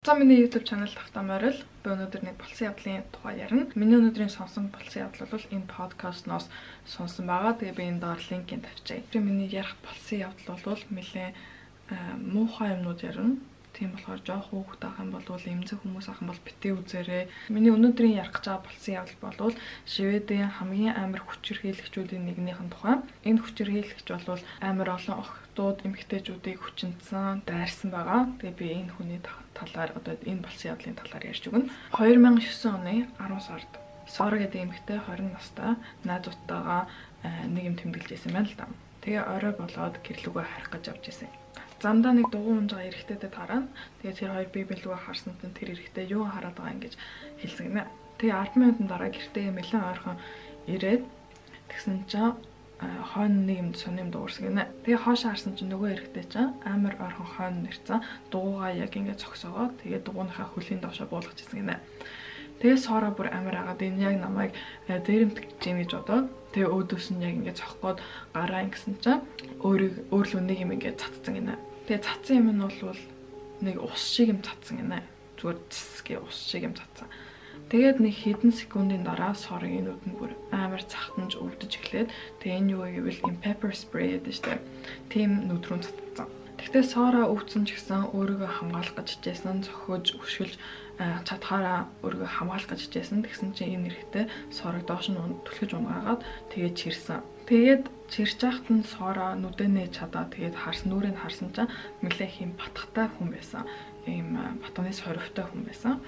За миний YouTube channel Тавтаа Морил би өнөөдөр нэг болсон явдлын тухай ярина. Миний өнөөдрийн сонсон болсон явдал бол энэ подкастноос сонсон байгаа. Тэгээ би энэ доор линкийг тавьчихъя. Тэр миний ярих болсон явдал бол нэлээд муухай юмнууд ярина. Тийм болохоор жоох хөөхтэй ах юм бол эмзэг хүмүүс ах юм бол битээ үзээрэй. Миний өнөөдрийн ярих гэж байгаа болсон явдал бол Шведийн хамгийн амар хүчирхийлэгчүүдийн нэгнийхэн тухай. Энэ хүчирхийлэгч бол амар олон охтууд, эмэгтэйчүүдийг хүчинцэн, дайрсан байгаа. Тэгээ би энэ хүний талаар одоо энэ болсон явдлын талаар ярьж өгнө. 2009 оны 10 сард Сора гэдэг эмэгтэй 20 настай найзуудтайгаа нэг юм тэмдэглэж байсан байна л да. Тэгээ орой болоод гэрлүүгээ харих гэж явж байсан. Замдаа нэг дугуй унжгаа эрэхтэйдээ тараад тэгээ тэр хоёр бие биелүүгээ харсан чинь тэр эрэхтэй юу хараад байгаа ингэж хэлсэн гинэ. Тэгээ 10 минутын дараа гэртээ нэлээд ойрхон ирээд тэгсэн чинь хойно нэг юм сонирм дуурсан гинэ. Тэгээ хоошоо харсан чинь нөгөө эрэхтэй чинь амар ойрхон хойно нэрцэн дугуйгаа яг ингэ цогсоогоо тэгээ дугуйнхаа хөлийн доошоо буулгаж ирсэн гинэ. Тэгээ Сора бүр амар агаад энэ яг намайг дээрэмтгэж юм гэж бодоод тэгээ өөдөөс нь яг ингэ цохгоод гараа ингэсэн чинь өөрлөө нэг юм ингэ цацсан гинэ. Тэгээ цацсан юм нь бол нэг ус шиг юм цацсан гинэ. Зүгээр цэсгээ ус шиг юм цацсан. Тэгээд нэг хэдэн секундын дараа Сорын нүд нь бүр амар цахтанж өвдөж эхлээд тэгээ энэ юу гэвэл им pepper spray гэдэг штеп. Тим нүд рүү цацсан. Тэгтээ Сора өвдсөн ч гэсэн өөрийгөө хамгаалах гэж хичээсэн, зохиож өшгөлж чадхаараа өөрийгөө хамгаалах гэж хичээсэн. Тэгсэн чинь энэ эрэхтэй Сорыг доош нь түлхэж унгаагаад тэгээд чирсэн. Тэгээд чирч яхад нь Сора нүдээ нээж чадаа тэгээд нүрийг харсан чинь нэлээ хэм батгатай хүн байсан. Ийм батганы сорвтой хүн байсан.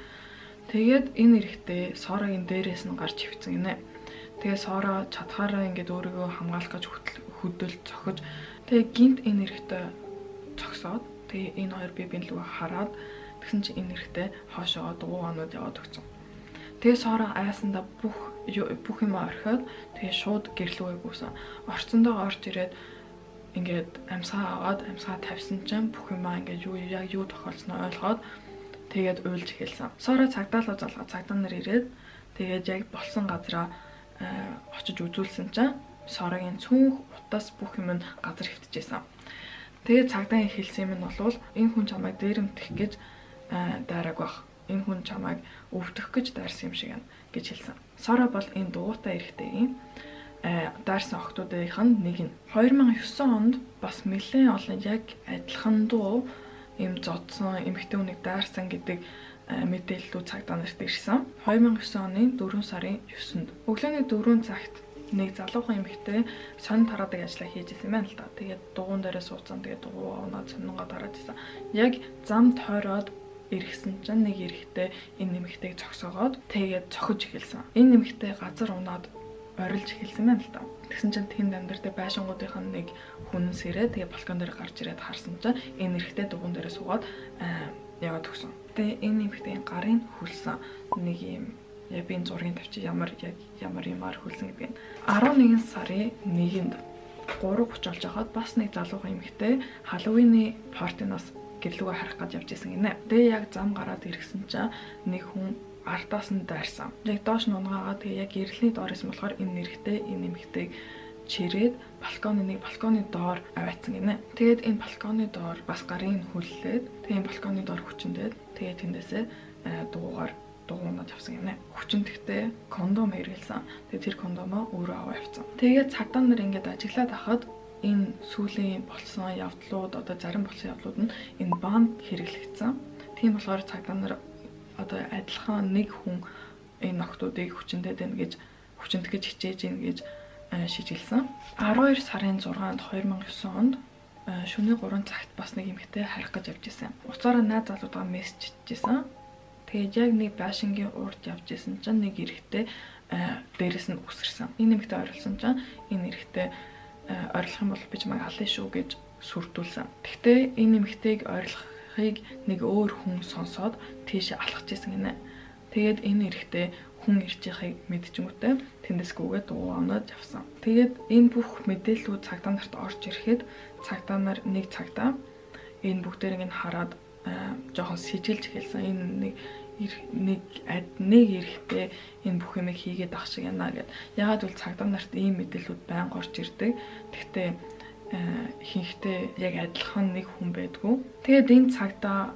Тэгээд энэ эрэхтэй Сорогийн дээрээс нь гарч хөвцөн гинэ. Тэгээд Сора чадхаараа ингээд өөрийгөө хамгаалах гэж хөдөлж зохиж тэгээд гинт энэ эрэхтэй цогсоод тэгээ энэ хоёр бие биелүүгээ хараад тэгсэн чинь энэ эрэхтэй хоошоо дугуйнууд яваад өгсөн. Тэгээ Сора айсандаа бүх юм орхиод тэгээ шууд гэрлүүгээ гүйсэн. Орцондоо орж ирээд ингээд амьсгаа аваад амьсгаа тавьсан чинь бүх юм ингээд юу тохиолдсноо ойлгоод тэгээд уйлж эхэлсэн. Сора цагдаа нар ирээд тэгээд яг болсон газараа очиж үзүүлсэн чинь Сорогийн цүнх утас бүх юм нь газар хөвтөжсэн. Тэгээд цагдаа хэлсэн юм нь бол энэ хүн чамайг дээрэмтэх гэж дайраг байх. Энэ хүн чамайг өвдөх гэж дайрсан юм шиг байна гэж хэлсэн. Сора бол энэ дугуйтай эрэхтэйгийн дайрсан охтуудынх нь нэг нь. 2009 онд бас нэлээд олон яг адилхан дуу им зодсон эмэгтэй хүнийг дайрсан гэдэг мэдээллүүд цагдаа нарт ирсэн. 2009 оны 4 сарын 9-нд өглөөний 4 цагт нэг залуухан эмэгтэй сонин тараадаг ажлаа хийж исэн байна л да. Тэгээд дугуун дээрээ суудсан. Тэгээд дугуй унаад сонингаа тараад исэн. Яг зам тойроод иргсэн чинь нэг эрэхтэй энэ нэмэгтэйг цогсоогоод тэгээд цохиж эхэлсэн. Энэ нэмэгтэй газар унаад орилж эхэлсэн байна л да. Тэгсэн чинь тэнд амьдардаг байшингуудынх нь нэг хүнс ирээд тэгээд балкон дээр гарч ирээд харсан чинь энэ эрэхтэй дугуун дээрээ суугаад яваад өгсөн. Тэгээд энэ нэмэгтэйн гарын хөлсөн нэг юм яг би энэ зургийг тавьчих ямар юмар хөлсөн гэдгийг. 11 сарын 1-нд 3:30 болж байхад бас нэг залуухан эмэгтэй Халлоуины партиноос гэрлүүгээ харах гэж явж исэн гинэ. Тэгээ яг зам гараад иргсэн чинь нэг хүн артаас нь дайрсан. Яг доош нь унгаагаад тэгээ яг эрэлний доор исэн болохоор энэ нэрхтэй энэ эмэгтэйг чирээд балконы доор аваацсан гинэ. Тэгээд энэ балконы доор бас гарын хүллээд тэгээ энэ балконы доор хүчнээд тэгээ тэндээсээ дугуйнаад явсан гинэ. Хүчнэдэгтээ кондом хэрэглэсэн. Тэгээ тэр кондомоо өөрөө аваа явцсан. Тэгээд цагдаа нар ингээд ажиглаад хахад энэ сүүлийн болсон явдлууд одоо зарим болсон явдлууд нь энэ банд хэрэглэгдсэн. Тийм болохоор цагдаа нар одоо адилхан нэг хүн энэ охтуудыг хүчнэдэд байна гэж хичээж ийн гэж шийдэлсэн. 12 сарын 6-нд 2009 онд шөнийн 3 цагт бас нэг эмэгтэй харих гэж явж исэн. Уцаараа найз залуудаа мессеж хийжсэн. Тэгээд яг нэг байшингийн урд явж исэн чинь нэг эрэхтэй дээрээс нь үсэрсэн. Энэ эмэгтэй орилсон чинь энэ эрэхтэй орилох юм бол би чамайг алын шүү гэж сүрдүүлсэн. Гэхдээ энэ эмэгтэйг орилохыг нэг өөр хүн сонсоод тийш алхаж исэн гинэ. Тэгээд энэ эрэхтэй хүн ирж байгааг мэдчихмүтээ тэндээсгүйгээ дугуйнаад явсан. Тэгээд энэ бүх мэдээллүүд цагдаа нарт орж ирэхэд цагдаа нар нэг цагтаа энэ бүгдээрийг нь хараад жоохон сэжилж эхэлсэн. Энэ нэг эрэхтэй энэ бүх юмыг хийгээд ах шиг яана гэд. Ягаад гэвэл цагдаа нарт ийм мэдээллүүд байнга орж ирдэг. Гэхдээ ихэнхдээ яг адилхан нэг хүн байдгүй. Тэгээд энэ цагдаа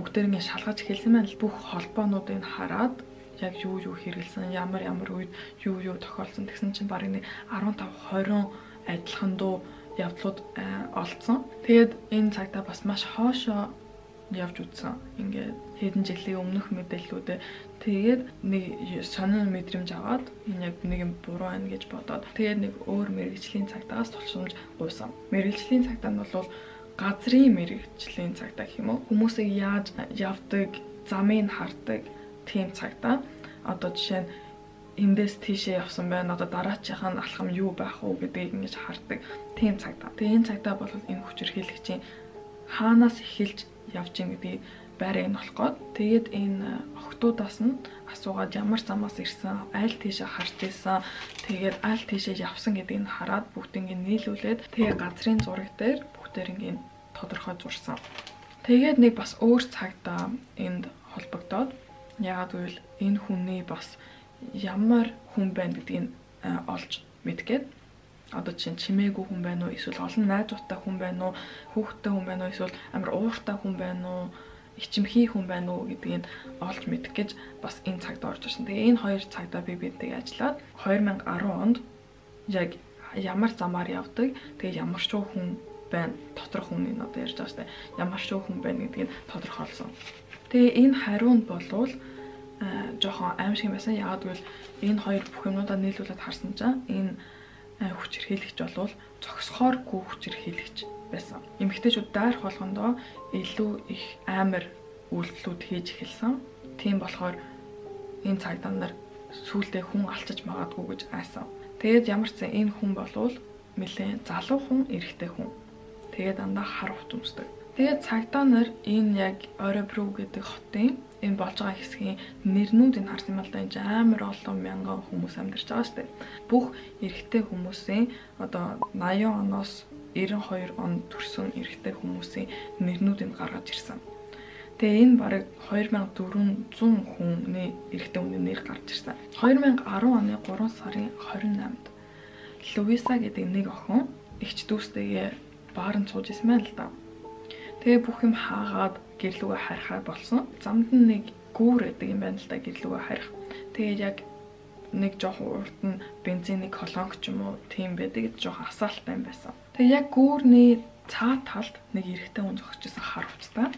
бүгдээрээ шалгаж эхэлсэн байна л бүх холбоонуудыг хараад яг юу хэрэгэлсэн, ямар үед юу тохиолдсон тэгсэн чинь барыг нэг 15-20 адилхан дуу явдлууд олдсон. Тэгээд энэ цагтаа бас маш хоошоо явж үзсэн. Ингээд хэдэн жилийн өмнөх мэдээллүүдээ тэгээд нэг сонин мэдрэмж аваад энэ яг нэг юм буруу байна гэж бодоод тэгээд нэг өөр мэрэгжлийн цагтаагаас тулшуулж гуйсан. Мэрэгжлийн цагтаа нь бол газрын мэрэгжлийн цагтаа гэх юм уу? Хүмүүсийг яаж явдаг, замыг хардаг тийм цагтаа. Одоо жишээ нь эндээс тийшээ явсан байна. Одоо дараачих нь алхам юу байх уу гэдгийг ингэж хардаг тийм цагтаа. Тэгээ энэ цагтаа бол энэ хүчирхийлэгчийн хаанаас эхэлж явж ийн гэдгийг байрыг нь олох гээд тэгээд энэ охтуудаас нь асуугаад ямар замаас ирсэн, аль тийшээ харж ийсэн, тэгээд аль тийшээ явсан гэдгийг нь хараад бүгдийг нийлүүлээд тэгээ газрын зураг дээр бүгдийг тодорхой зурсан. Тэгээд нэг бас өөр цагтаа энд холбогдоод яагаад гэвэл энэ хүний бас ямар хүн байна гэдгийг олж мэдгээд одоо чинь чимээгүй хүн байна уу, эсвэл олон найзуудтай хүн байна уу, хүүхдтэй хүн байна уу, эсвэл амар ууртай хүн байна уу, ичимхий хүн байна уу гэдгийг олж мэдэх гэж бас энэ цагт орж ирсэн. Тэгээ энэ хоёр цагтаа би бидтэй ажиллаад 2010 онд яг ямар замаар явдаг, тэгээ ямар ч хүн байна, доторх хүний нь одоо ярьж байгаа шүү дээ. Ямар ч хүн байна гэдгийг тодорхойлсон. Тэгээ энэ хариунд болвол жоохон аимшиг байсан. Яагаад гэвэл энэ хоёр бүх юмудаа нийлүүлээд харсан чинь энэ хүчирхийлэгч болвол зогсохооргүй хүчирхийлэгч байсан. Эмэгтэйчүүд дайрах болгондоо илүү их амар үйлдэлүүд хийж эхэлсэн. Тийм болохоор энэ цагдаа нар сүүлдээ хүн алчиж магадгүй гэж айсан. Тэгээд ямар ч зэн энэ хүн болвол нэлээд залуу хүн, эрэгтэй хүн. Тэгээд дандаа хар хут өмсдөг. Тэгээд цагдаа нар энэ яг Оребру гэдэг хотын энэ болж байгаа хэсгийн нэрнүүдийг харсан юм л да. Энэ амар олон мянган хүмүүс амьдарч байгаа шүү дээ. Бүх эрэгтэй хүмүүсийн одоо 80 оноос 92 онд төрсэн эрэгтэй хүмүүсийн нэрнүүдийг гаргаж ирсэн. Тэгээ энэ бараг 2400 хүний эрэгтэй хүний нэр гарч ирсэн. 2010 оны 3 сарын 28-нд Луиса гэдэг нэг охин эгч дүүстэйгээ баарнд сууж исэн байна л да. Тэгээ бүх юм хаагаад гэрлүүгээ харихаар болсон. Замд нь нэг гүүр гэдэг юм байна л да, гэрлүүгээ харих. Тэгээд яг нэг жоохон урд нь бензиний колонк ч юм уу тийм байдаг, жоохон асаалттай юм байсан. Тэгээ яг гүүрний цаа талд нэг эрэгтэй хүн зогсож байсан хар хувцтай.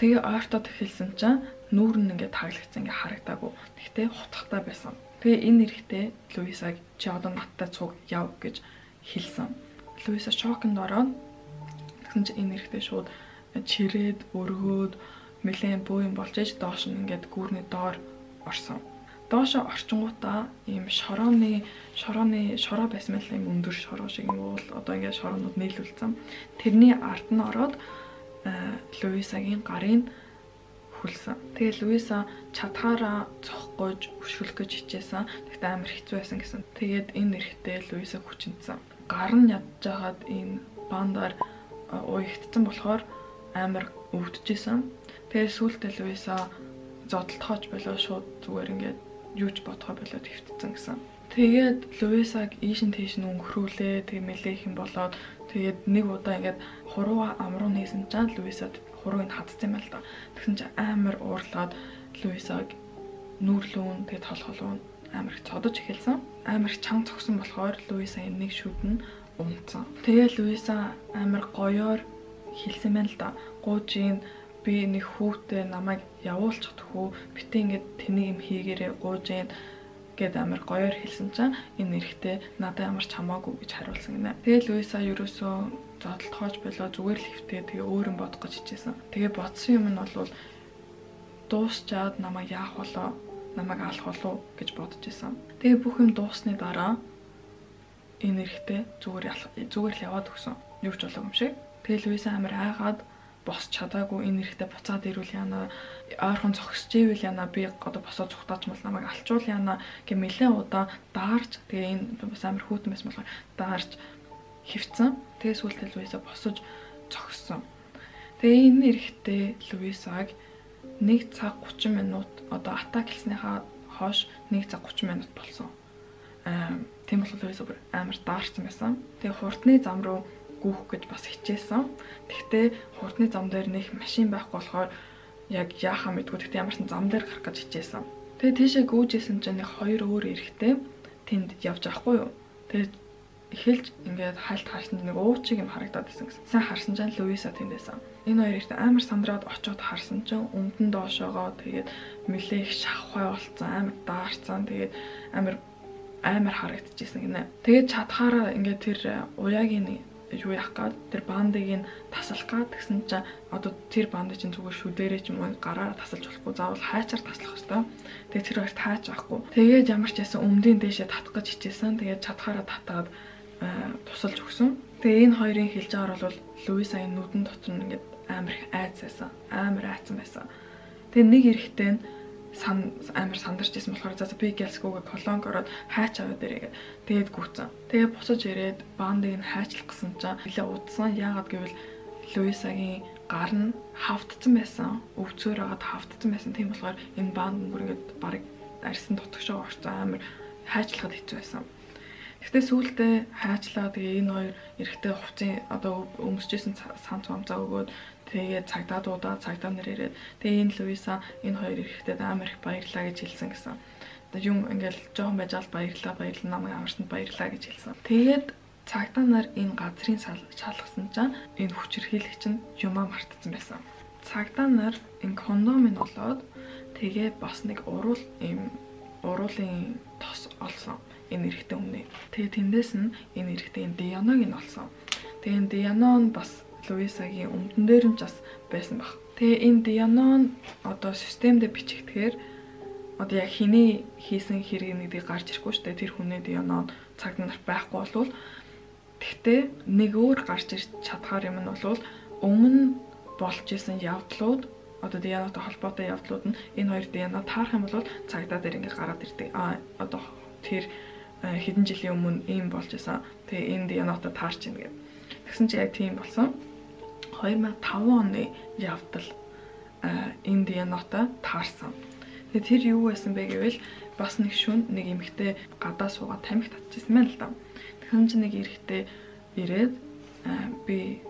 Тэгээ ойртоод эхэлсэн чинь нүүр нь ингээд таглагдсан, ингээд харагдаагүй. Тэгтээ хутгатай байсан. Тэгээ энэ эрэгтэй Луисаг чи одоо надтай цуг яв гэж хэлсэн. Луиса шоконд ороод тэгсэн чинь энэ эрэгтэй шууд чирээд өргөөд нэлээд буу юм болж иж доош нь ингээд гүүрний доор орсон. Доошо орчингуудаа ийм шороо байсан мэл юм өндөр шороо шиг юм бол одоо ингээд шороонууд нийлүүлсэн. Тэрний ард нь ороод Луисагийн гарыг хүлсэн. Тэгээ Луиса чадхаараа цохгож өшгөлөх гэж хичээсэн. Тэгтээ амар хэцүү байсан гэсэн. Тэгээд энэ эрэгтэй Луисаг хүчинцсэн. Гар нь ядж хагаад энэ бандаар уягдсан болохоор амар өвдөжсэн. Тэгээ сүүлдээ Луиса зодтолтооч болоо шууд зүгээр ингээд юуч бодхоо болоод хөвтцэн гэсэн. Тэгээд Луисаг ийшин тийш нь өнгөрүүлээ. Тэгээ мэлээх юм болоод тэгээд нэг удаа ингээд хурууга амруу нээсэн чинь Луисад хурууг хатсан юм л да. Тэгсэн чинь амар уурлаад Луисаг нүүрлүүн тэгээд толголуун амар их цодож эхэлсэн. Амар их чанга цогсон болохоор Луиса энэ нэг шүдэн унтсан. Тэгээ Луиса амар гоёор хэлсэн байна л да. Гуужийн би нэг хүүтэй намайг явуулчих төхөө битээ ингээд тэнийг юм хийгээрээ гуужийн гэд амар гоёор хэлсэн чинь энэ эрэгтэй надад ямар ч хамаагүй гэж хариулсан гинэ. Тэгээ Луиса ерөөсөө зодтолтооч болоо зүгээр л хөвтөө тэгээ өөр юм бодох гэж хичээсэн. Тэгээ бодсон юм нь бол дуусчаад намайг яах болоо, намайг алах болоо гэж бодож исэн. Тэгээ бүх юм дуусны дараа энэ эрэгтэй зүгээр л яваад өгсөн. Юу ч болоогүй юм шиг. Тэгээ Луиса амар айгаад босч чадаагүй энэ эрэгтэй буцаад ирүүл яана, ойрхон зогсож ивэл яана, би одоо босоод зүхтаач мал намайг алчуул яана гэ нэлээд удаа даарч тэгээ энэ бас амар хүүтэн байсан болохоор даарч хөвцөн. Тэгээ сүүлдээ Луиса босож зогссон. Тэгээ энэ эрэгтэй Луисаг 1 цаг 30 минут одоо атак хэлснийхаа хойш 1 цаг 30 минут болсон. Тийм болохоор Луиса амар даарсан байсан. Тэгээ хурдны зам руу гүүх гэж бас хичээсэн. Тэгтээ хурдны зам дээр нэг машин байхгүй болохоор яг яахаа мэдгүй тэгтээ ямарсан зам дээр гарах гэж хичээсэн. Тэгээ тийшээ гүйжсэн чинь нэг хоёр өөр эрэгтэй тэнд явж байхгүй юу. Тэгээ эхэлж ингээд хальт харсан чинь нэг уучиг юм харагдаад байсан гэсэн. Сайн харсан чинь Луиса тэндээсэн. Энэ хоёр эрэгтэй амар сандраад очиод харсан чинь өмдөн доошоогоо тэгээд нэлээ их шавхай болцсон, амар даарцсан. Тэгээд амар харагдчихсэн гинэ. Тэгээд чадхаараа ингээд тэр уяагийн юу яах гээд тэр бандыг нь таслах гээд тэгсэн чинь одоо тэр банд чинь зүгээр шүдэрээ ч юм уу гараараа тасалж болохгүй, заавал хайчаар таслах хэрэгтэй. Тэгээд тэр хоёр тааж авахгүй. Тэгээд ямар ч ясан өмдийн дээшээ татах гэж хичээсэн. Тэгээд чадхаараа татаад тусалж өгсөн. Тэгээ энэ хоёрын хэлж байгаа бол Луисагийн нүдэн дотор нь ингээд амар их айцсан. Амар айцсан байсан. Тэгээ нэг эрэхтэй нь амар сандарч ирсэн болохоор за би гэлсгүйгээ колонк ороод хайч аваад ирээ. Тэгээд гүцэн. Тэгээ босож ирээд бандыг нь хайчлах гэсэн чинь нэлээ удсан. Яагаад гэвэл Луисагийн гар нь хавтцсан байсан. Өвцөөр агаад хавтцсан байсан. Тийм болохоор энэ банд бүр ингээд барыг арьсан дотгошоо орсон амар хайчлахад хэцүү байсан. Гэхдээ сүүлдээ хайчлаа тэгээ энэ хоёр эрэхтэй хувцын одоо өмсөжсэн санц хамцаа өгөөд тэгээд цагдаа дуудаа цагдаа нар ирээд тэгээ энэ Луиса энэ хоёр эрэхтэйд амар их баярлаа гэж хэлсэн гэсэн. Одоо юм ингээл жоохон байж ал баярлаа намайг аварсанд баярлаа гэж хэлсэн. Тэгээд цагдаа нар энэ газрын шалгасан чинь энэ хүчирхийлэгч нь юмаа мартсан байсан. Цагдаа нар энэ кондом нь олоод тэгээ бас нэг уруулын тос олсон. Энэ эрэхтэй өмнө. Тэгээ тэндээс нь энэ эрэхтэй Дианог нь олсон. Тэгээ энэ Диано нь бас Луисагийн өмдөн дээр нь бас байсан баг. Тэгээ энэ Диано нь одоо системдээ бичигдэхээр одоо яг хэний хийсэн хэрэгнийг гарч ирэхгүй шүү дээ. Тэр хүнээ Диано цаг нар байхгүй болвол тэгтээ нэг өөр гарч ирч чадхаар юм нь бол өмнө болж исэн явдлууд одоо Дианотой холбоотой явдлууд нь энэ хоёр Диано таарах юм бол цагдаа дээр ингээд гараад ирдэг. Одоо тэр хэдэн жилийн өмнө ийм болж исэн. Тэгээ энэ Дианотой таарч ийн гэдэг. Тэгсэн чинь яг тийм болсон. 2005 оны явдал энэ Дианотой таарсан. Тэгээ тэр юу байсан бэ гэвэл бас нэг шүн нэг эмэгтэй гадаа суугаад тамхи татчихсан байна л да. Тэгсэн чинь нэг эрэхтэй ирээд би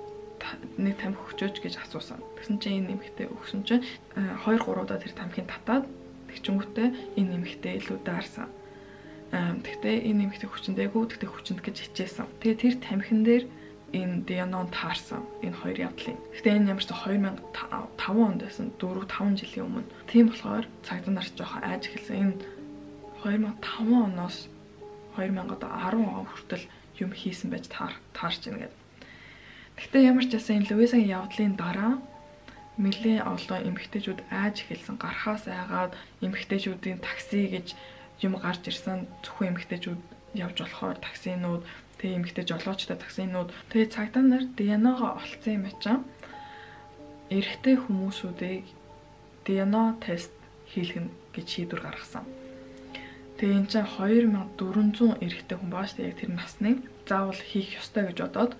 нэг тамхи өгчөөч гэж асуусан. Тэгсэн чинь энэ эмэгтэй өгсөн чинь 2-3 удаа тэр тамхийг татаад тэгчингүүтээ энэ эмэгтэй илүү даарсан. Тэгтээ энэ нэмэгтэй хүчнтэйгүү тэгтээ хүчнт гэж хичээсэн. Тэгээ тэр тамхин дээр энэ Дианон таарсан энэ хоёр явдлын. Тэгтээ энэ ямар ч 2005 онд байсан 4-5 жилийн өмнө. Тийм болохоор цагдаа нар жоохон айж эхэлсэн. Энэ 2005 оноос 2010 он хүртэл юм хийсэн байж таарч ийн гэдэг. Тэгтээ ямар ч ясан энэ Луисагийн явдлын дараа нэлээд олон эмэгтэйчүүд айж эхэлсэн. Гарахаас айгаад эмэгтэйчүүдийн такси гэж юм гарч ирсэн зөвхөн эмэгтэйчүүд явж болохоор таксинууд тэгээ эмэгтэй жолоочтой таксинууд тэгээ цагдаа нар Дианогоо олцсон юм ачаа эрэгтэй хүмүүсүүдийг Диано тест хийлгэнэ гэж шийдвэр гаргасан. Тэгээ энэ чинь 2400 эрэгтэй хүн бааш тэгээ яг тэр насны заавал хийх ёстой гэж бодоод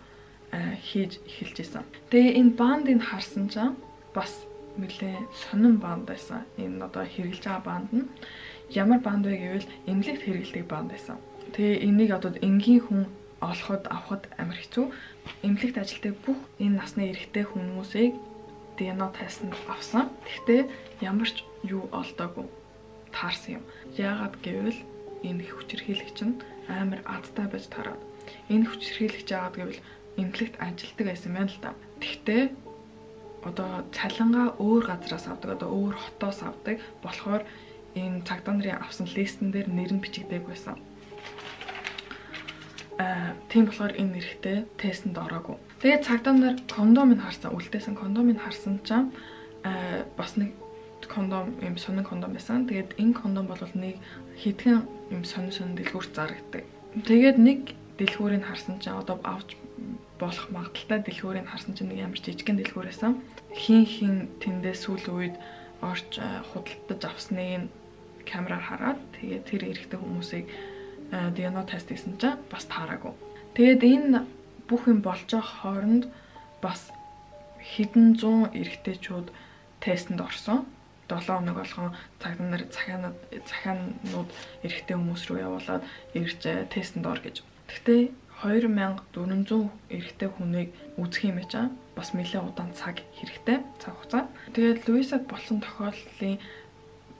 хийж эхэлж исэн. Тэгээ энэ бандыг харсан чинь бас нэлээ сонин банд байсан. Энэ одоо хэрэгжилж байгаа банд нь ямар банд вэ гэвэл эмнэлэгт хэрэглэдэг банд байсан. Тэгээ энийг одоо энгийн хүн авахд амар хэцүү. Эмнэлэгт ажилладаг бүх энэ насны эрэгтэй хүмүүсийг Диано тайсан авсан. Гэхдээ ямар ч юу олдоогүй таарсан юм. Яагаад гэвэл энэ хүчирхийлэгч нь амар адтай байж таараад. Энэ хүчирхийлэгч яагаад гэвэл эмнэлэгт ажилладаг байсан байна л да. Гэхдээ одоо цалингаа өөр газраас авдаг, одоо өөр хотоос авдаг болохоор энэ цагдаа нарын авсан листэн дээр нэр нь бичигдээгүй байсан. Тийм болохоор энэ нэрхтээ тестэнд ороогүй. Тэгээд цагдаа нар кондомыг харсан, үлдээсэн кондомыг харсан чинь бас нэг кондом юм сонин кондом байсан. Тэгээд энэ кондом бол нэг хитгэн юм сонин дэлгүүрт зарагддаг. Тэгээд нэг дэлгүүрийг харсан чинь одоо авч болох магадaltaй дэлгүүрийг харсан чинь нэг ямар жижигхэн дэлгүүр байсан. Хин тэндээ сүүл үед орж худалдаж авсныг камераар хараад тэгээд тэр эрэгтэй хүмүүсийг Диано тест хийсэн чинь бас таараагүй. Тэгээд энэ бүх юм болж байгаа хооронд бас хэдэн зуун эрэгтэйчүүд тестэнд орсон. 7 хоног болгон цагдаа нар захианууд эрэгтэй хүмүүс рүү явуулаад ирж тестэнд ор гэж. Гэхдээ 2400 эрэгтэй хүнийг үзэх юм байж бас нэлээд удаан цаг хэрэгтэй, цаг хугацаа. Тэгээд Луисад болсон тохиолдлын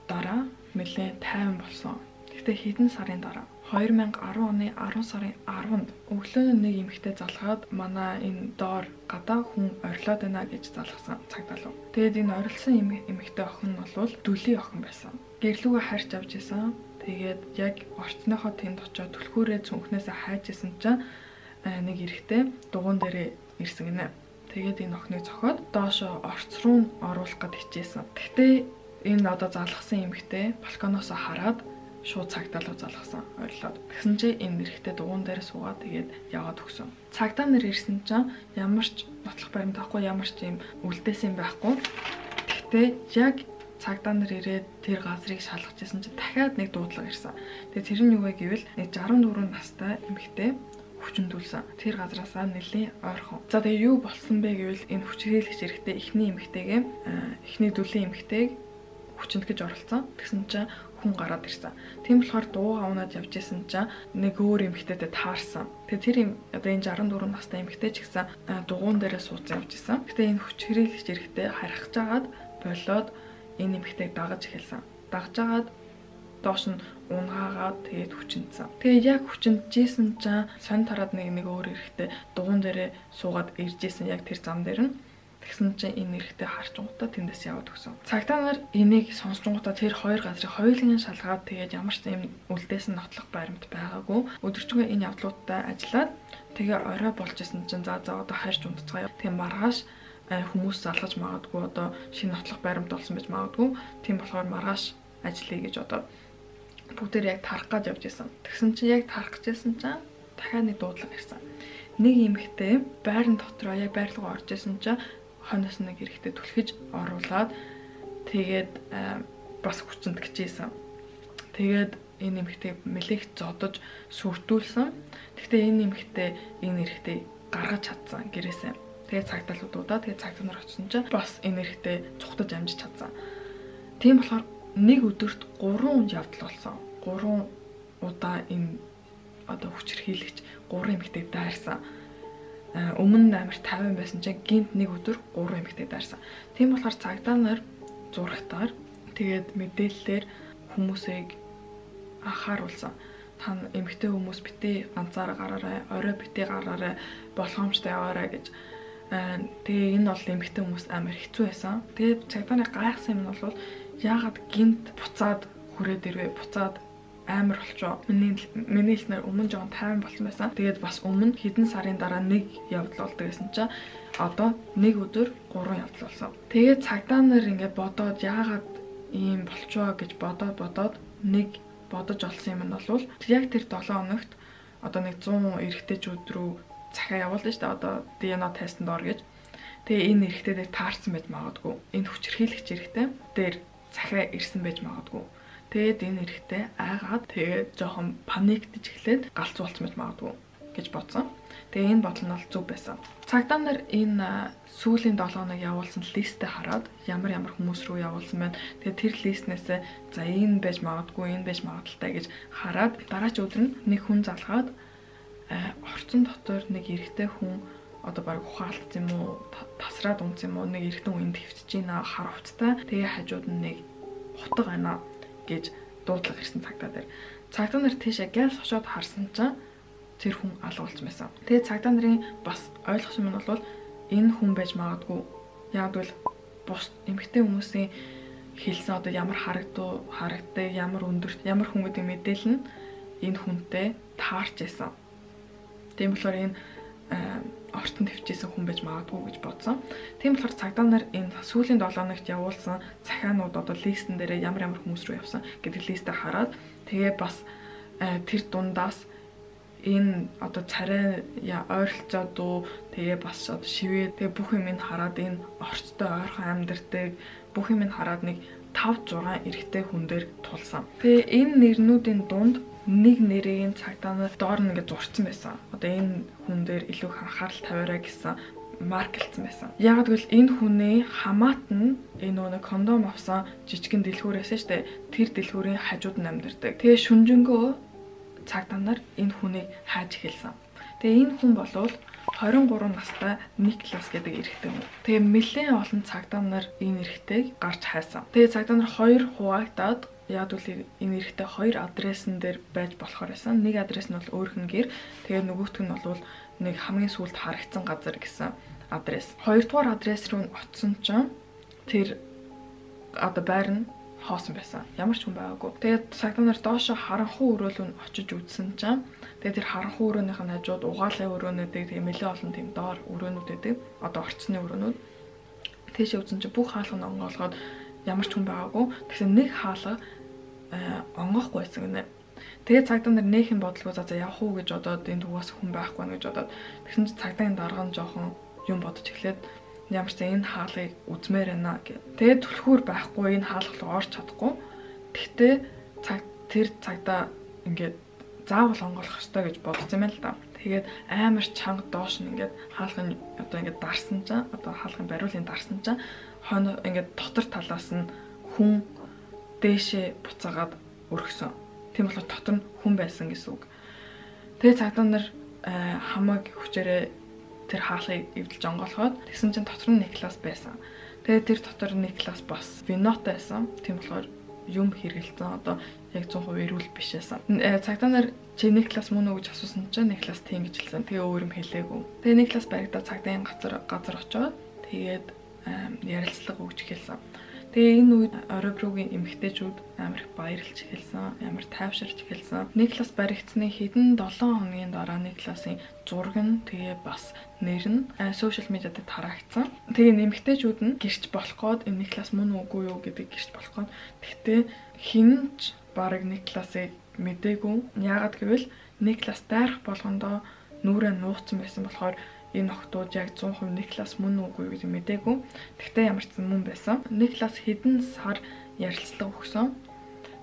дараа нэлээд тайван болсон. Гэхдээ хэдэн сарын дараа 2010 оны 10 сарын 10-нд өглөө нэг эмэгтэй залгаад манай энэ доор гадаа хүн орилоод байна гэж залгасан цагдаа. Тэгээд энэ орилсон эмэгтэй охин нь бол дүлийн охин байсан. Гэрлүүгээ харж авч исэн. Тэгээд яг орцныхоо тэнд очиод түлхүүрээ цүнхнээсээ хайж исэн чинь нэг эрэгтэй дугуун дээрээ ирсэн гинэ. Тэгээд энэ охиныг зохиод доошо орц руу оруулах гэд хичээсэн. Гэхдээ энэ одоо залгасан эмэгтэй балконоос хараад шууд цагдаа руу залгасан орилоод. Тэгсэн чинь энэ эрэгтэй дугуун дээр суугаад тэгээд яваад өгсөн. Цагдаа нар ирсэн чинь ямар ч нотлох баримт авахгүй, ямар ч юм үлдээсэн байхгүй. Гэхдээ яг цагдаа нар ирээд тэр газрыг шалгаж исэн чинь дахиад нэг дуудлага ирсэн. Тэгээд тэр нь юу вэ гэвэл нэг 64 настай эмэгтэй хүчндүүлсэн. Тэр газраасаа нэлийн ойрхон. За тэгээд юу болсон бэ гэвэл энэ хүчрхийлэгч эрэгтэй эхний эмэгтэйгээ эхний дүлийн эмэгтэйг хүчинд гэж оролцсон. Тэгсэн чинь хүн гараад ирсэн. Тийм болохоор дуугаа унаад явж исэн чинь нэг өөр эмэгтэйтэй таарсан. Тэгээ тэр одоо энэ 64 настай эмэгтэй ч гэсэн дугуун дээрээ суудсан явж исэн. Гэтэ энэ хүчрхийлэгч эрэгтэй харахж агаад болоод энэ эмэгтэйг дагаж эхэлсэн. Дагж агаад доош нь унгаагаад тэгээд хүчинцсэн. Тэгээ яг хүчинжсэн чинь сонь тараад нэг өөр эрэгтэй дугуун дээрээ суугаад ирж исэн яг тэр зам дээр нь. Тэгсэн чинь энэ эрэгтэй харчингуудаа тэндээс яваад өгсөн. Цагдаа нар энийг сонсчингуудаа тэр хоёр газрыг хоёулын шалгаад тэгээд ямар ч юм үлдээсэн нотлох баримт байгаагүй. Өдөржингөө энэ явдлуудтай ажиллаад тэгээ орой болж исэн чинь за одоо харьж унтцгаая. Тэгээ маргааш хүмүүс залгаж магадгүй одоо шинэ нотлох баримт олсон байж магадгүй. Тийм болохоор маргааш ажиллая гэж одоо бүгдээр яг тарах гэж явж исэн. Тэгсэн чинь яг тарах гэжсэн чинь дахиад нэг дуудлага ирсэн. Нэг эмэгтэй байран дотроо яг байр руу орж исэн чинь хойноос нэг эрэгтэй түлхэж оруулаад тэгээд бас хүчинд гिचээсэн. Тэгээд энэ эмэгтэй мэлэгт зодож сүртүүлсэн. Гэхдээ энэ эмэгтэй энэ эрэгтэй гаргаж чадсан гэрээсээ. Тэгээд цагдaalуудаа тэгээд цагдаа нар очсон чинь бас энэ эрэгтэй цухтаж амжиж чадсан. Тийм болохоор нэг өдөрт 3 явдал болсон. 3 удаа энэ одоо хүчирхийлэгч 3 эмэгтэйг дайрсан. Өмнө нь амар 50 байсан чинь гинт нэг өдөр 3 эмэгтэй дайрсан. Тийм болохоор цагдаа нар зурагтаар тэгээд мэдээллээр хүмүүсийг анхааруулсан. Та эмэгтэй хүмүүс битээ ганцаараа гараарай, орой битээ гараарай, болгоомжтой яваарай гэж. Тэгээ энэ бол эмэгтэй хүмүүс амар хэцүү байсан. Тэгээд цагдаа нарын гайхсан юм нь бол яагаад гинт буцаад хүрээд ирвэ, буцаад амар болчоо. Миний хэлснээр өмнө жоохон тайван болсон байсан. Тэгээд бас өмнө хэдэн сарын дараа нэг явдал болдог гэсэн чинь одоо нэг өдөр 3 явдал болсон. Тэгээд цагдаа нар ингээд бодоод яагаад ийм болчоо гэж бодоод нэг бодож олсон юм нь бол яг тэр 7 хоногт одоо нэг 100 эрэгтэйчүүд рүү захиа явуулсан шүү дээ. Одоо DNA тестанд ор гэж. Тэгээ энэ эрэгтэй дээр таарсан байж магадгүй. Энэ хүчирхийлэгч эрэгтэй дээр захиа ирсэн байж магадгүй. Тэгээд энэ эрэгтэй айгаад тэгээд жоохон паниктж эхлээд галзуулсан байж магадгүй гэж бодсон. Тэгээ энэ бодол нь бол зөв байсан. Цагдаа нар энэ сүүлийн 7 хоног явуулсан листээ хараад ямар хүмүүс рүү явуулсан байна. Тэгээ тэр листнээс за энэ байж магадгүй, энэ байж магадaltaй гэж хараад дараач өдөр нь нэг хүн залгаад орцон дотор нэг эрэгтэй хүн одоо баг ухаалтсан юм уу, тасраад унтсан юм уу, нэг эрэгтэй хүн энд хөвтөж байна, хар хувцтай. Тэгээ хажууд нь нэг хутга байна гэж дуудлага ирсэн цагдаа дээр. Цагдаа нар тийшээ гялс очоод харсан чинь тэр хүн алгуулсан байсан. Тэгээ цагдаа нарын бас ойлгох юм нь бол энэ хүн байж магадгүй. Яг бол бус эмэгтэй хүмүүсийн хэлсэн одоо ямар харагддаг, ямар өндөрт, ямар хүн гэдэг мэдээлэл нь энэ хүнтэй таарч байсан. Тийм болохоор энэ ортон төвчээсэн хүн байж магадгүй гэж бодсон. Тийм болохоор цагдаа нар энэ сүүлийн 7 хоногт явуулсан захианууд одоо листэн дээр ямар хүмүүс рүү явсан гэдэг листээ хараад тэгээ бас тэр дундаас энэ одоо царай ойролцоод дуу тэгээ бас одоо шивээ тэгээ бүх юм ин хараад энэ орцтой ойрхон амьдардаг бүх юм ин хараад нэг 5-6 эрэгтэй хүн дээр тулсан. Тэгээ энэ нэрнүүдийн дунд нэг нэрийн цагдаа нар доор нь ингээд зурцсан байсан. Одоо энэ хүн дээр илүү анхаарал тавиараа гэсэн марклцсан байсан. Яг гэвэл энэ хүний хамаат нь энэ нэг кондом авсан жижигэн дэлгүүрээс штэ тэр дэлгүүрийн хажууд нь амьдардаг. Тэгээ шүнжэнгөө цагдаа нар энэ хүнийг хайж эхэлсэн. Тэгээ энэ хүн болвол 23 настай Никлас гэдэг эрэгтэй хүн. Тэгээ нэлээд олон цагдаа нар энэ эрэгтэйг гарч хайсан. Тэгээ цагдаа нар 2 хуваагдаад яг үл энэ эрэгтэй 2 адресн дээр байж болохоор байсан. Нэг адрес нь бол өөрх нь гэр, тэгээ нөгөөх нь бол нэг хамгийн сүүлд харагдсан газар гэсэн адрес. 2 дугаар адрес руу очсон чинь тэр одоо байр нь хоосон байсан. Ямар ч хүн байгаагүй. Тэгээд цагдаа нар доошо харанхуй өрөөлөнд очиж үзсэн чинь тэгээд тэр харанхуй өрөөнийх нь хажууд угаалын өрөөнүүдийг тэгээд нэлээд олон тийм доор өрөөнүүд байдаг. Одоо орцны өрөөнүүд. Тэшээ үзсэн чинь бүх хаалга нь онгоолгоод ямар ч хүн байгаагүй. Тэгсэн нэг хаалга онгоохгүй байсан гинэ. Тэгээд цагдаа нар нээхэн бодлого за явах уу гэж бодоод энэ дугаас хүн байхгүй нэ гэж бодоод тэгсэн чинь цагдаагийн дарга нь жоохон юм бодож эхлээд ямар ч энэ хаалгыг үзмээр байна гэх. Тэгээд түлхүүр байхгүй энэ хаалга руу орч чадахгүй. Тэгтээ тэр цагдаа ингээд заавал онгоолох ёстой гэж бодсон юм л да. Тэгээд амар чанга доош нь ингээд хаалгын одоо ингээд дарсан чинь одоо хаалгын бариулын дарсан чинь хойно ингээд дотор талаас нь хүн дээшээ буцаагаад өргөсөн. Тийм болохоор дотор нь хүн байсан гэсэн үг. Тэгээд цагдаа нар хамаг хүчээрээ тэр хаалгыг эвдэлж онгоолгоод тэгсэн чинь дотор нь Никлас байсан. Тэгээд тэр дотор Никлас бас винотой байсан. Тийм болохоор юм хэрэгэлсэн одоо яг 100% эрүүл биш байсан. Цагдаа нар чи Никлас мөн үү гэж асуусан чинь Никлас тийм гэж хэлсэн. Тэгээ өөр юм хэлээгүй. Тэгээ Никлас баригдаа цагдаагийн газар очоод тэгээд ярилцлага өгч эхэлсэн. Тэгээ энэ үед Ореброгийн эмэгтэйчүүд амар их баярлж эхэлсэн, амар тайвширч эхэлсэн. Никлас баригдсны хэдэн 7 хоногийн дараа Никласын зураг нь тэгээ бас нэр нь сошиал медиад тараагдсан. Тэгээ эмэгтэйчүүд нь гэрч болох гээд энэ Никлас мөн үгүй юу гэдэг гэрч болох гээд тэгтээ хинч бараг Никласыг мэдээгүй. Яагаад гэвэл Никлас дайрах болгондоо нүрээ нууцсан байсан болохоор энэ охтууд яг 100% Никлас мөн үгүй гэж мэдээгүй. Тэгтээ ямар ч мөн байсан. Никлас хэдэн сар ярилцлага өгсөн.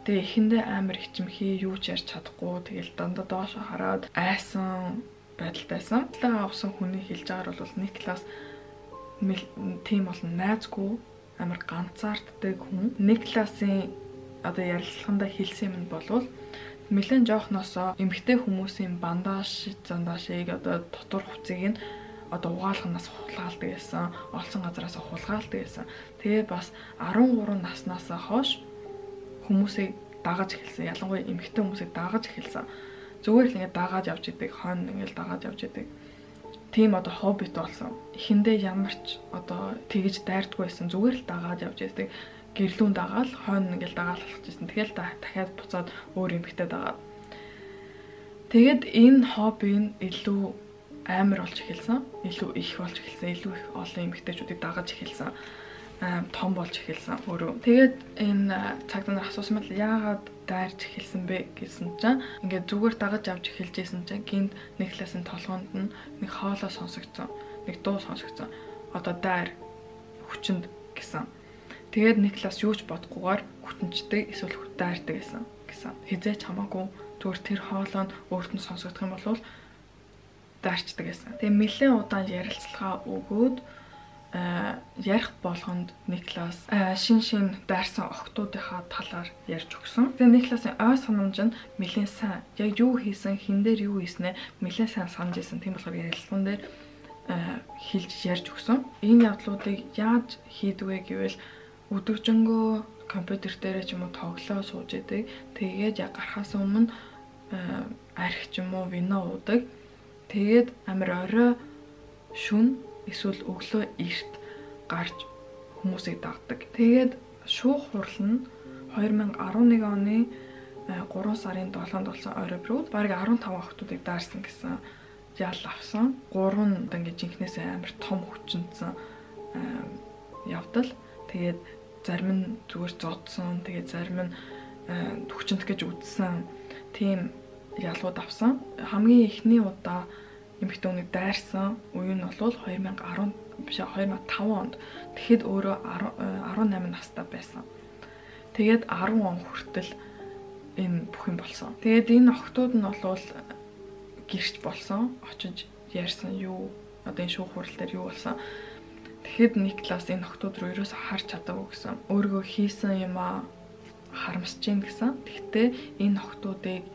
Тэгээ эхэндээ амар хичмхий юу ч ярьж чадахгүй. Тэгэл дандаа доошо хараад айсан байдалтайсан. Ярилцлага авсан хүний хэлж байгаа бол Никлас тийм болон найзгүй амар ганцаарддаг хүн. Никласын одоо ярилцлаганда хэлсэн юм бол нэлээд жоохносоо эмгтэй хүмүүсийн бандаж, зандашийг одоо дотор хувцсыг нь одоо угаалганаас хулгаалдаг гэсэн, олсон газараас хулгаалдаг гэсэн. Тэгээ бас 13 наснаас хойш хүмүүсийг дагаж эхэлсэн. Ялангуяа эмгтэй хүмүүсийг дагаж эхэлсэн. Зүгээр л ингэ дагаад явж идэг, хойно ингээл дагаад явж идэг. Тийм одоо хоббит болсон. Эхэндээ ямар ч одоо тэгж дайрдаггүй байсан. Зүгээр л дагаад явж идэг. Гэрлүүн дагаал хойно ингээл дагаал алхажсэн. Тэгэл дахиад буцаад өөр эмгтэй дагаад. Тэгэд энэ хобби нь илүү амар болж эхэлсэн. Илүү их болж эхэлсэн. Илүү их олон эмгтэйчүүдийг дагаж эхэлсэн. Том болж эхэлсэн өөрөө. Тэгээд энэ цагдаа нар асуусан мэл яагаад дайрч эхэлсэн бэ гэсэн чинь ингээд зүгээр дагаж авч эхэлж исэн чинь гинт Никласын толгоонд нь нэг хоолой сонсогдсон. Нэг дуу сонсогдсон. Одоо дайр хүчинд гэсэн. Тэгээд Никлас юу ч бодохгүйгээр хүтэнчтэй эсвэл дайрдаг гэсэн. Хизээч хамаагүй зүгээр тэр хоолойн өөрт нь сонсогдох юм бол дайрчдаг гэсэн. Тэгээд нэлээд удаан ярилцлага өгөөд ярих болгонд Никлас шин дайрсан охтуудынхаа талаар ярьж өгсөн. Тэгээд Никласын ой санамж нь нэлээд сайн. Яг юу хийсэн, хин дээр юу хийснэ нэлээд сайн санаж ирсэн. Тийм болохоор ярилцлаган дээр хэлж ярьж өгсөн. Энэ явдлуудыг яаж хийдвэ гэвэл өдөржингөө компьютер дээр ч юм уу тоглоо сууж идэг. Тэгээд яг гарахаас өмнө арх ч юм уу вино уудаг. Тэгээд амар орой шүн эсвэл өглөө эрт гарч хүмүүсийг дагдаг. Тэгээд шүүх хурал нь 2011 оны 3 сарын 7-нд болсон Ореброд бараг 15 охтуудыг даарсан гэсэн ял авсан. 3 нь ингээд жинхнээсээ амар том хүчнэсэн явдал. Тэгээд зарим нь зүгээр зодсон, тэгээд зарим нь хүчнэх гэж үзсэн. Тийм ялууд авсан. Хамгийн эхний удаа эмэгтэй хүнийг дайрсан үе нь бол 2005 онд. Тэгэхэд өөрөө 18 настай байсан. Тэгээд 10 он хүртэл энэ бүх юм болсон. Тэгээд энэ охтууд нь бол гэрч болсон. Очиж ярьсан юу одоо энэ шүүх хурал дээр юу болсон. Тэгэхэд Никлас энэ охтууд руу ерөөсө харж чадаагүй гэсэн. Өөргөө хийсэн юм харамсаж гин гэсэн. Тэгтээ энэ охтуудыг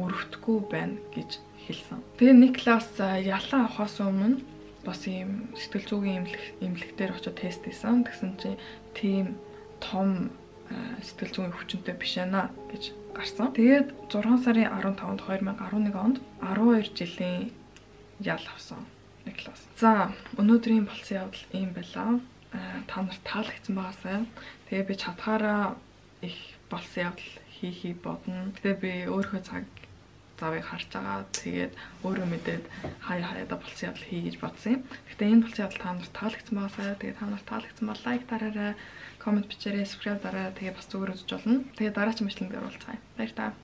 өрөвдөхгүй байна гэж хэлсэн. Тэгээ Никлас ялан авахаас өмнө бас ийм сэтгэл зүйн эмнэлэгтэр очиж тест хийсэн. Тэгсэн чинь тийм том сэтгэл зүйн өвчнөд биш ээ гэж гарсан. Тэгээд 6 сарын 15-нд 2011 онд 12 жилийн ял авсан Никлас. За өнөөдрийн болсон явдал ийм байлаа. Та нарт таалагдсан байгаасай. Тэгээ би чадхаараа их болсон явдал хийхийг бодно. Тэгээ би өөрөө цаг завыг харж байгаа. Тэгээд өөрөө мэдээд хаяада болсон явдал хий гэж бодсон юм. Гэхдээ энэ болсон явдал та нарт таалагдсан байгаасай. Тэгээ та нарт таалагдсан бол лайк дараарай, комент бичээрэй, subscribe дараарай. Тэгээ бас зүгээр үзэж болно. Тэгээ дараагийн мэтлэгэнд оруулцгаая. Баяр таа.